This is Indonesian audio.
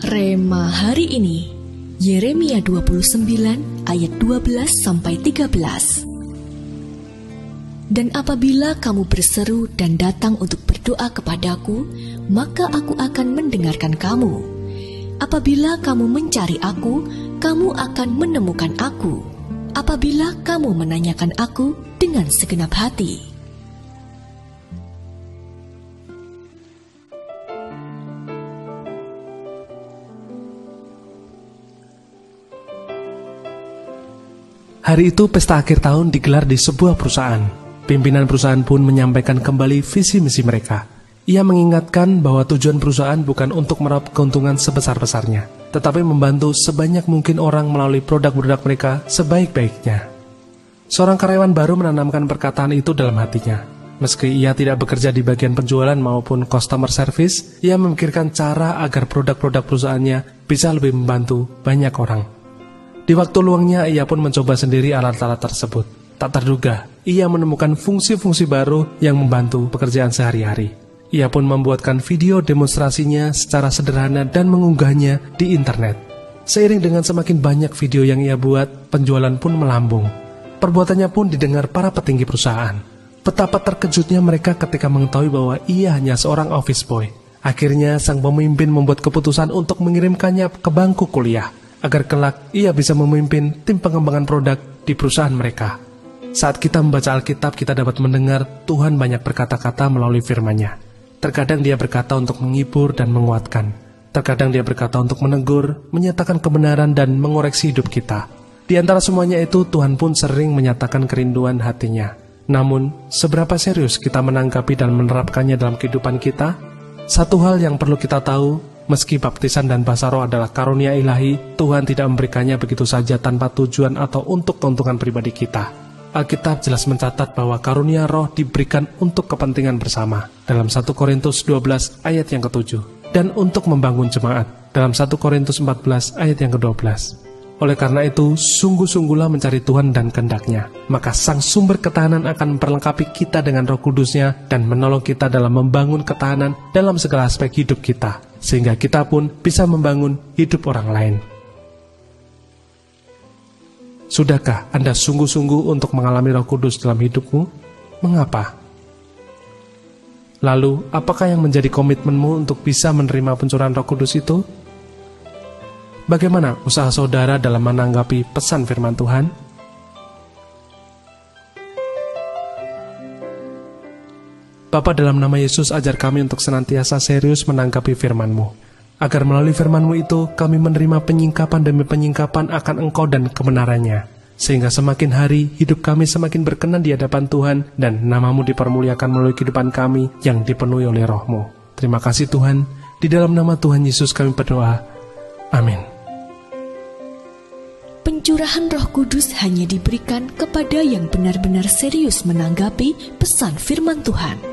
Rema hari ini, Yeremia 29 ayat 12-13. Dan apabila kamu berseru dan datang untuk berdoa kepadaku, maka aku akan mendengarkan kamu. Apabila kamu mencari aku, kamu akan menemukan aku. Apabila kamu menanyakan aku dengan segenap hati. Hari itu pesta akhir tahun digelar di sebuah perusahaan. Pimpinan perusahaan pun menyampaikan kembali visi misi mereka. Ia mengingatkan bahwa tujuan perusahaan bukan untuk meraup keuntungan sebesar-besarnya, tetapi membantu sebanyak mungkin orang melalui produk-produk mereka sebaik-baiknya. Seorang karyawan baru menanamkan perkataan itu dalam hatinya. Meski ia tidak bekerja di bagian penjualan maupun customer service, ia memikirkan cara agar produk-produk perusahaannya bisa lebih membantu banyak orang. Di waktu luangnya, ia pun mencoba sendiri alat-alat tersebut. Tak terduga, ia menemukan fungsi-fungsi baru yang membantu pekerjaan sehari-hari. Ia pun membuatkan video demonstrasinya secara sederhana dan mengunggahnya di internet. Seiring dengan semakin banyak video yang ia buat, penjualan pun melambung. Perbuatannya pun didengar para petinggi perusahaan. Betapa terkejutnya mereka ketika mengetahui bahwa ia hanya seorang office boy. Akhirnya, sang pemimpin membuat keputusan untuk mengirimkannya ke bangku kuliah, agar kelak ia bisa memimpin tim pengembangan produk di perusahaan mereka. Saat kita membaca Alkitab, kita dapat mendengar Tuhan banyak berkata-kata melalui firman-Nya. Terkadang dia berkata untuk menghibur dan menguatkan. Terkadang dia berkata untuk menegur, menyatakan kebenaran dan mengoreksi hidup kita. Di antara semuanya itu, Tuhan pun sering menyatakan kerinduan hatinya. Namun, seberapa serius kita menanggapi dan menerapkannya dalam kehidupan kita? Satu hal yang perlu kita tahu, meski baptisan dan bahasa roh adalah karunia ilahi, Tuhan tidak memberikannya begitu saja tanpa tujuan atau untuk keuntungan pribadi kita. Alkitab jelas mencatat bahwa karunia roh diberikan untuk kepentingan bersama dalam 1 Korintus 12 ayat yang ke-7 dan untuk membangun jemaat dalam 1 Korintus 14 ayat yang ke-12. Oleh karena itu, sungguh-sungguhlah mencari Tuhan dan kehendak-Nya, maka Sang Sumber Ketahanan akan memperlengkapi kita dengan Roh Kudus-Nya dan menolong kita dalam membangun ketahanan dalam segala aspek hidup kita, sehingga kita pun bisa membangun hidup orang lain. Sudahkah Anda sungguh-sungguh untuk mengalami Roh Kudus dalam hidupmu? Mengapa? Lalu, apakah yang menjadi komitmenmu untuk bisa menerima pencurahan Roh Kudus itu? Bagaimana usaha saudara dalam menanggapi pesan firman Tuhan? Bapa, dalam nama Yesus, ajar kami untuk senantiasa serius menanggapi firman-Mu, agar melalui firman-Mu itu kami menerima penyingkapan demi penyingkapan akan Engkau dan kebenarannya, sehingga semakin hari hidup kami semakin berkenan di hadapan Tuhan dan nama-Mu dipermuliakan melalui kehidupan kami yang dipenuhi oleh Roh-Mu. Terima kasih Tuhan, di dalam nama Tuhan Yesus kami berdoa. Amin. Pencurahan Roh Kudus hanya diberikan kepada yang benar-benar serius menanggapi pesan firman Tuhan.